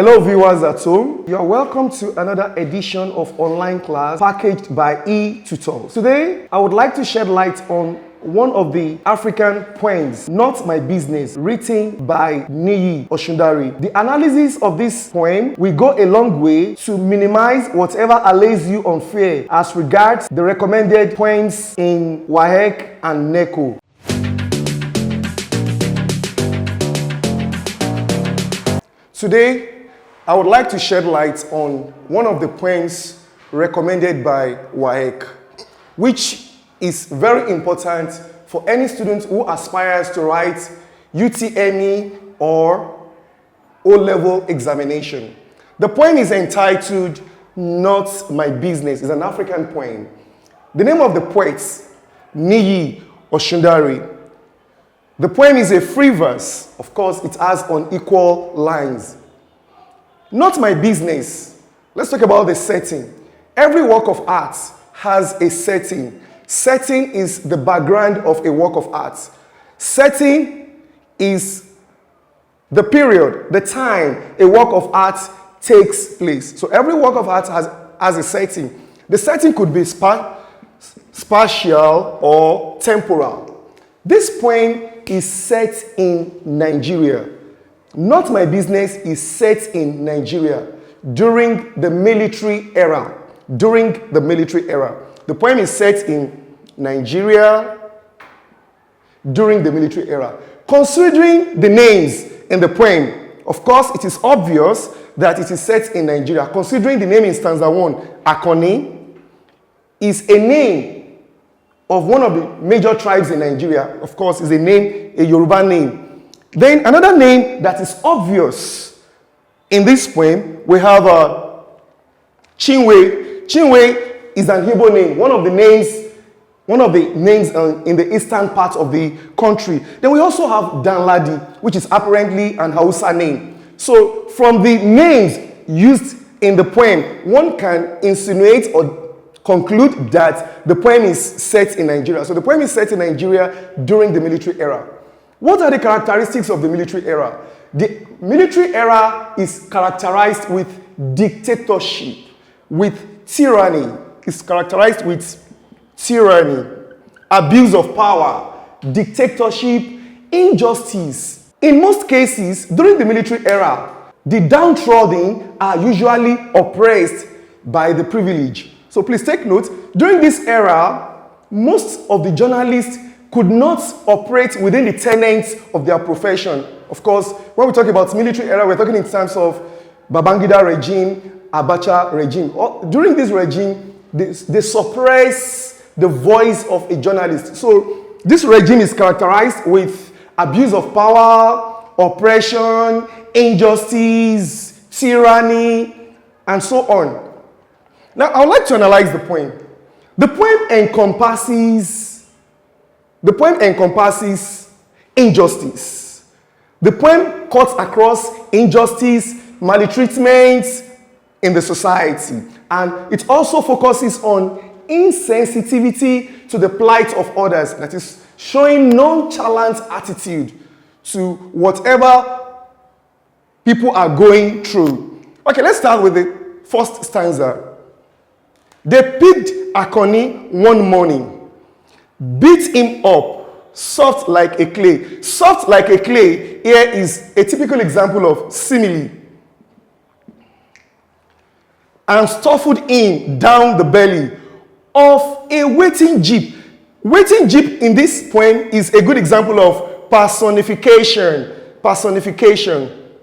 Hello viewers at home, you are welcome to another edition of online class packaged by eTUTOR. Today, I would like to shed light on one of the African poems, Not My Business, written by Niyi Oshundari. The analysis of this poem will go a long way to minimize whatever allays you unfair as regards the recommended poems in WAEC and NECO. Today, I would like to shed light on one of the poems recommended by WAEC, which is very important for any student who aspires to write UTME or O-level examination. The poem is entitled Not My Business. It's an African poem. The name of the poet, Niyi Oshundari. The poem is a free verse. Of course, it has unequal lines. Not my business. Let's talk about the setting. Every work of art has a setting. Setting is the background of a work of art. Setting is the period, the time a work of art takes place. So every work of art has a setting. The setting could be spatial or temporal. This poem is set in Nigeria. Not My Business is set in Nigeria during the military era. During the military era. The poem is set in Nigeria during the military era. Considering the names in the poem, of course, it is obvious that it is set in Nigeria. Considering the name in stanza 1, Akoni is a name of one of the major tribes in Nigeria. Of course, is a name, a Yoruba name. Then another name that is obvious in this poem, we have Chinwe. Chinwe is an Igbo name, one of the names in the eastern part of the country. Then we also have Danladi, which is apparently an Hausa name. So from the names used in the poem, one can insinuate or conclude that the poem is set in Nigeria. So the poem is set in Nigeria during the military era. What are the characteristics of the military era? The military era is characterized with dictatorship, with tyranny. It's characterized with tyranny, abuse of power, dictatorship, injustice. In most cases, during the military era, the downtrodden are usually oppressed by the privileged. So please take note, during this era, most of the journalists could not operate within the tenets of their profession. Of course, when we talk about military era, we're talking in terms of Babangida regime, Abacha regime. During this regime, they suppress the voice of a journalist. So this regime is characterized with abuse of power, oppression, injustice, tyranny, and so on. Now, I would like to analyze the poem. The poem encompasses injustice. The poem cuts across injustice, maltreatment in the society. And it also focuses on insensitivity to the plight of others. That is, showing nonchalant attitude to whatever people are going through. Okay, let's start with the first stanza. They picked Akoni one morning, beat him up, soft like a clay. Soft like a clay here is a typical example of simile. And stuffed him down the belly of a waiting jeep. Waiting jeep in this poem is a good example of personification. Personification.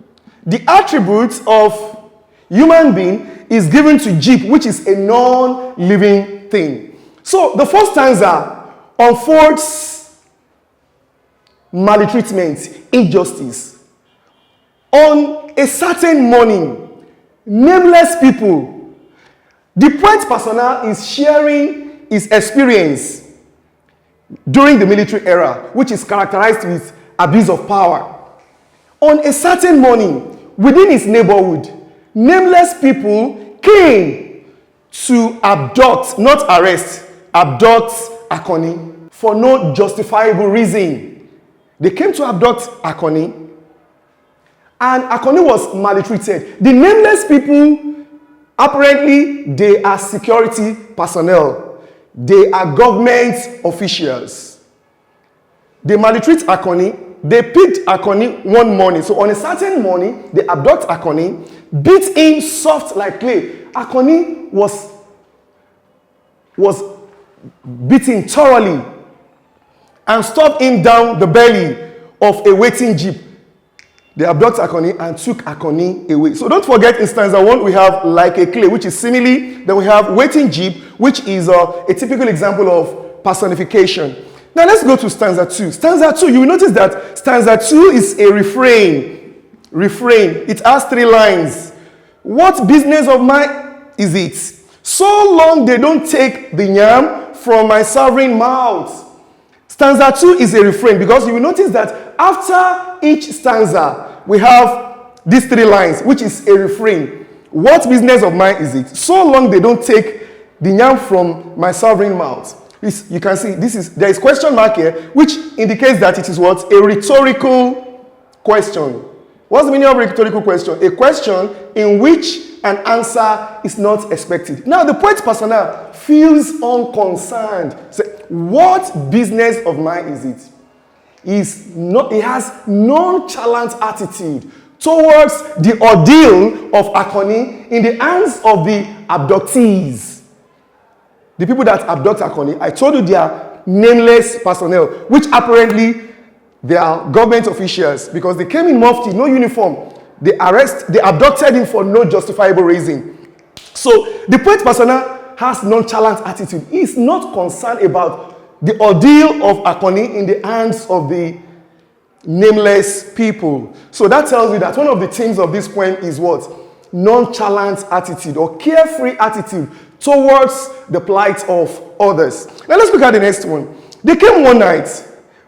The attributes of human being is given to jeep, which is a non-living thing. So the first stanza unfolds maltreatment, injustice. On a certain morning, nameless people, the poet persona is sharing his experience during the military era, which is characterized with abuse of power. On a certain morning, within his neighborhood, nameless people came to abduct, not arrest, abduct Akoni for no justifiable reason. They came to abduct Akoni, and Akoni was maltreated. The nameless people, apparently, they are security personnel. They are government officials. They maltreat Akoni. They picked Akoni one morning. So on a certain morning, they abduct Akoni, beat him soft like clay. Akoni was beaten thoroughly and stuffed him down the belly of a waiting jeep. They abduct Akoni and took Akoni away. So don't forget, in stanza 1, we have like a clay, which is simile. Then we have waiting jeep, which is a typical example of personification. Now let's go to stanza 2. Stanza 2, you will notice that stanza 2 is a refrain. Refrain. It has 3 lines. What business of mine is it? So long they don't take the yam from my sovereign mouth. Stanza 2 is a refrain because you will notice that after each stanza, we have these 3 lines, which is a refrain. What business of mine is it? So long they don't take the yam from my sovereign mouth. You can see there is question mark here, which indicates that it is what? A rhetorical question. What's the meaning of a rhetorical question? A question in which an answer is not expected. Now, the poet persona feels unconcerned. So, what business of mine is it? He has nonchalant attitude towards the ordeal of Akoni in the hands of the abductees. The people that abduct Akoni, I told you they are nameless personnel, which apparently they are government officials because they came in mufti, no uniform. They abducted him for no justifiable reason. So the poet persona has nonchalant attitude. He is not concerned about the ordeal of Akoni in the hands of the nameless people. So that tells you that one of the themes of this poem is what? Nonchalant attitude or carefree attitude towards the plight of others. Now let's look at the next one. They came one night,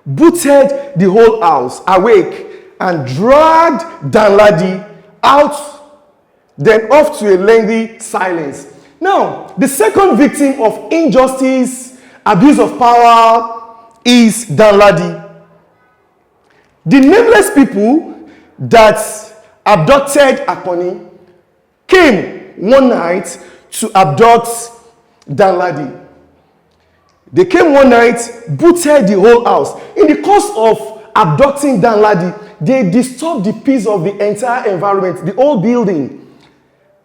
booted the whole house awake, and dragged Danladi out, then off to a lengthy silence. Now, the second victim of injustice, abuse of power, is Danladi. The nameless people that abducted Akoni came one night to abduct Danladi. They came one night, booted the whole house. In the course of abducting Danladi, they disturbed the peace of the entire environment, the whole building,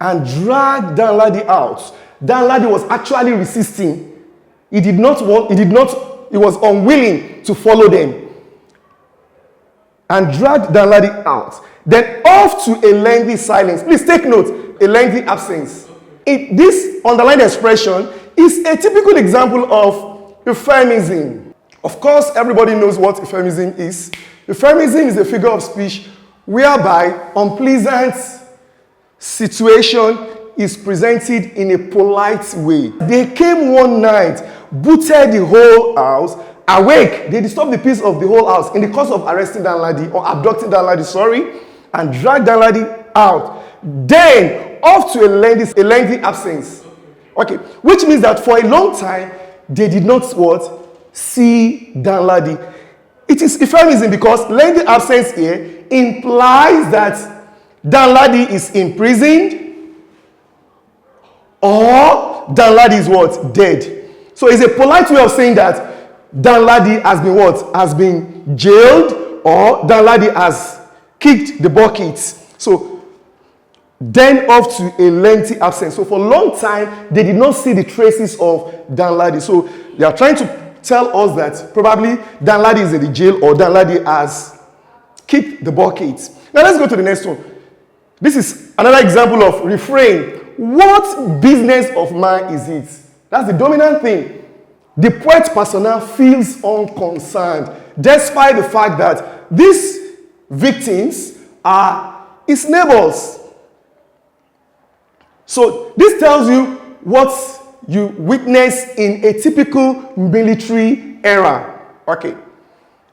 and dragged Danladi out. Danladi was actually resisting. He was unwilling to follow them. And dragged Danladi out. Then off to a lengthy silence. Please take note, a lengthy absence. This underlined expression is a typical example of euphemism. Of course, everybody knows what euphemism is. Euphemism is a figure of speech whereby unpleasant situation is presented in a polite way. They came one night, booted the whole house, awake. They disturbed the peace of the whole house in the course of arresting Danladi or abducting Danladi, and dragged Danladi out. Then off to a lengthy absence. Okay, which means that for a long time they did not see Danladi. It is euphemism because lengthy absence here implies that Danladi is imprisoned or Danladi is dead. So it's a polite way of saying that Danladi has been has been jailed or Danladi has kicked the bucket. So then off to a lengthy absence. So for a long time, they did not see the traces of Danladi. So they are trying to tell us that probably Danladi is in the jail or Danladi has kicked the bucket. Now let's go to the next one. This is another example of refrain. What business of mine is it? That's the dominant thing. The poet persona feels unconcerned, despite the fact that these victims are his neighbors. So this tells you what you witness in a typical military era. Okay.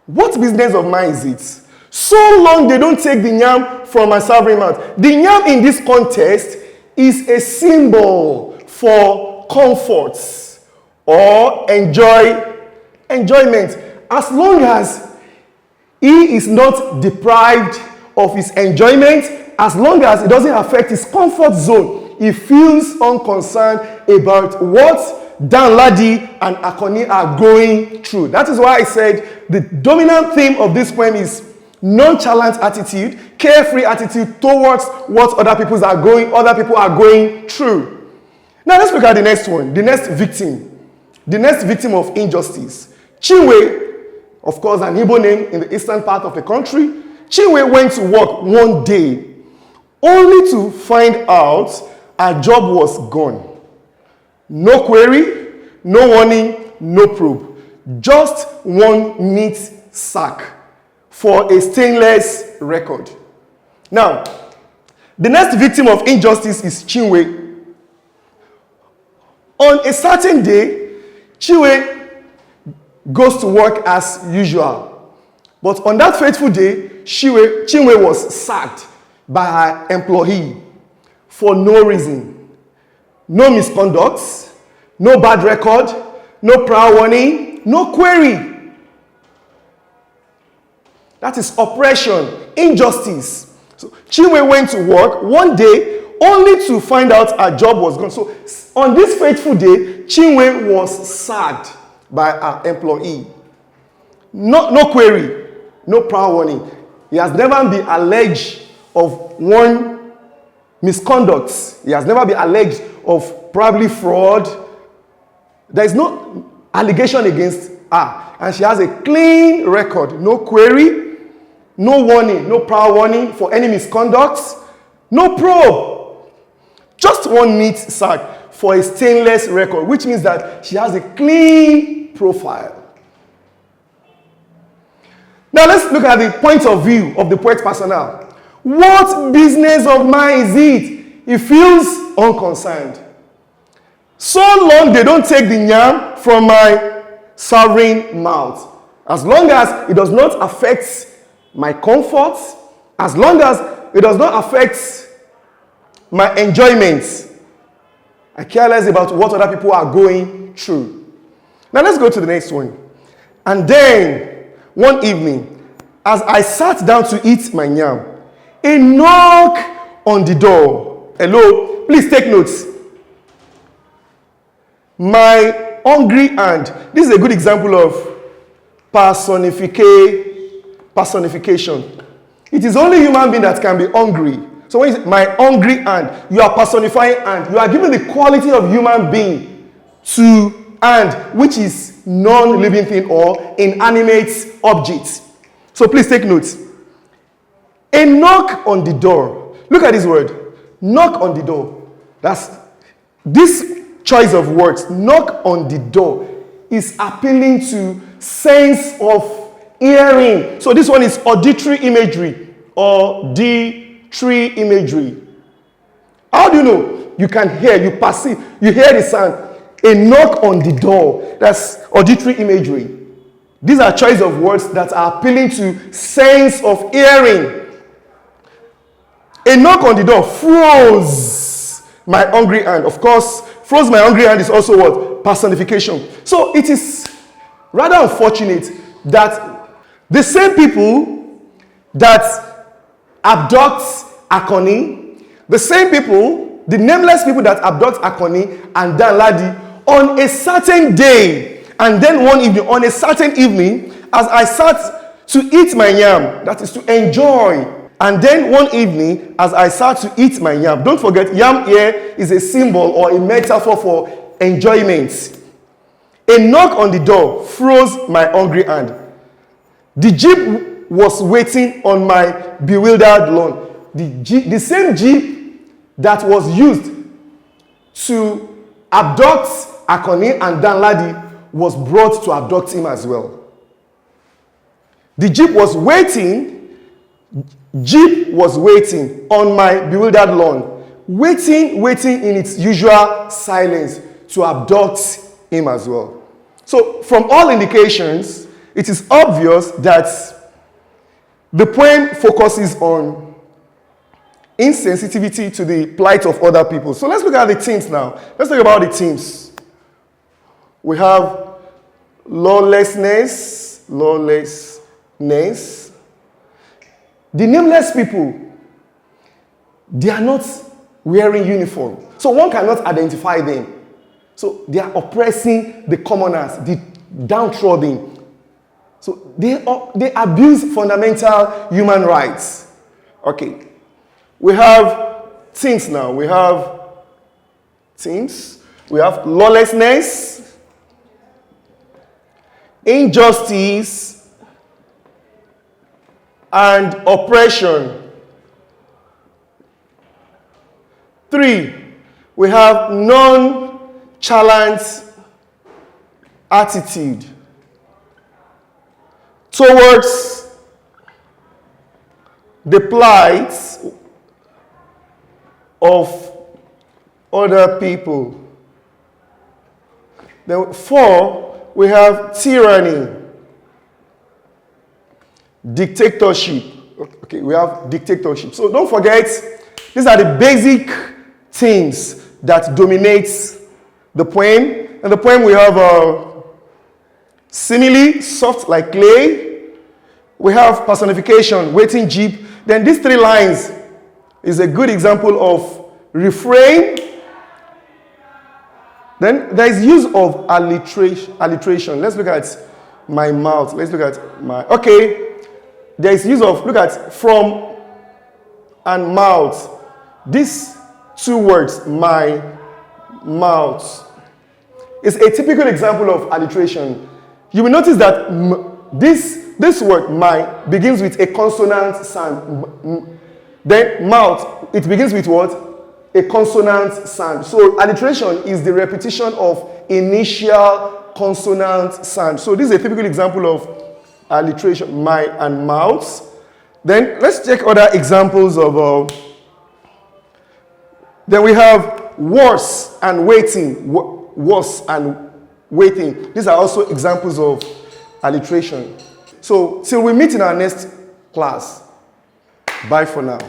What business of mine is it? So long they don't take the yam from my sovereign mouth. The yam in this context is a symbol for comforts or enjoyment. As long as he is not deprived of his enjoyment as long as it doesn't affect his comfort zone. He feels unconcerned about what Danladi and Akoni are going through. That is why I said the dominant theme of this poem is nonchalant attitude, carefree attitude towards what other people are going through. Now let's look at the next one, the next victim of injustice. Chinwe, of course, an Igbo name in the eastern part of the country. Chinwe went to work one day only to find out her job was gone. No query, no warning, no probe. Just one neat sack for a stainless record. Now, the next victim of injustice is Chinwe. On a certain day, Chinwe goes to work as usual. But on that fateful day, Chinwe was sacked by her employee for no reason. No misconduct, no bad record, no prior warning, no query. That is oppression, injustice. So Chinwe went to work one day only to find out her job was gone. So on this fateful day, Chinwe was sacked by her employee. No query, no prior warning. He has never been alleged of one misconduct. He has never been alleged of probably fraud. There is no allegation against her. And she has a clean record. No query, no warning, no prior warning for any misconduct, no probe. Just one neat sack for a stainless record, which means that she has a clean profile. Now let's look at the point of view of the poet personnel. What business of mine is it? He feels unconcerned. So long they don't take the yam from my sovereign mouth. As long as it does not affect my comfort, as long as it does not affect my enjoyment, I care less about what other people are going through. Now let's go to the next one. And then, one evening, as I sat down to eat my yam, a knock on the door. Hello, please take notes. My hungry hand. This is a good example of personification. It is only human being that can be hungry. So when you say, my hungry hand, you are personifying hand. You are giving the quality of human being to hand, which is non-living thing or inanimate object. So please take notes. A knock on the door. Look at this word. Knock on the door. That's this choice of words. Knock on the door is appealing to sense of hearing. So this one is auditory imagery or auditory imagery. How do you know? You can hear, you perceive, you hear the sound. A knock on the door. That's auditory imagery. These are choice of words that are appealing to sense of hearing. A knock on the door froze my hungry hand. Of course, froze my hungry hand is also what? Personification. So it is rather unfortunate that the same people that abduct Akoni, the same people, the nameless people that abduct Akoni and Danladi on a certain day, and then one evening, on a certain evening, as I sat to eat my yam, that is to enjoy. And then one evening, as I sat to eat my yam, don't forget, yam here is a symbol or a metaphor for enjoyment. A knock on the door froze my hungry hand. The jeep was waiting on my bewildered lawn. The same jeep that was used to abduct Akoni and Danladi was brought to abduct him as well. The jeep was waiting on my bewildered lawn, waiting in its usual silence to abduct him as well. So from all indications, it is obvious that the poem focuses on insensitivity to the plight of other people. So let's look at the themes now. Let's talk about the themes. We have lawlessness, The nameless people, they are not wearing uniform. So one cannot identify them. So they are oppressing the commoners, the downtrodden. So they abuse fundamental human rights. Okay. We have things now. We have things. We have lawlessness, injustice, and oppression. 3, we have nonchalant attitude towards the plight of other people. Then 4, we have tyranny, dictatorship. Okay, we have dictatorship. So don't forget, these are the basic things that dominates the poem. In the poem we have simile, soft like clay. We have personification, waiting jeep. Then these 3 lines is a good example of refrain. Then there is use of alliteration. Let's look at my mouth. Let's look at my... Okay. There is use of, look at from and mouth. These 2 words, my mouth, is a typical example of alliteration. You will notice that this word, my, begins with a consonant sound. Then mouth, it begins with what? A consonant sound. So alliteration is the repetition of initial consonant sound. So this is a typical example of alliteration, my and mouth. Then let's check other examples of... then we have worse and waiting. Worse and waiting. These are also examples of alliteration. So till we meet in our next class. Bye for now.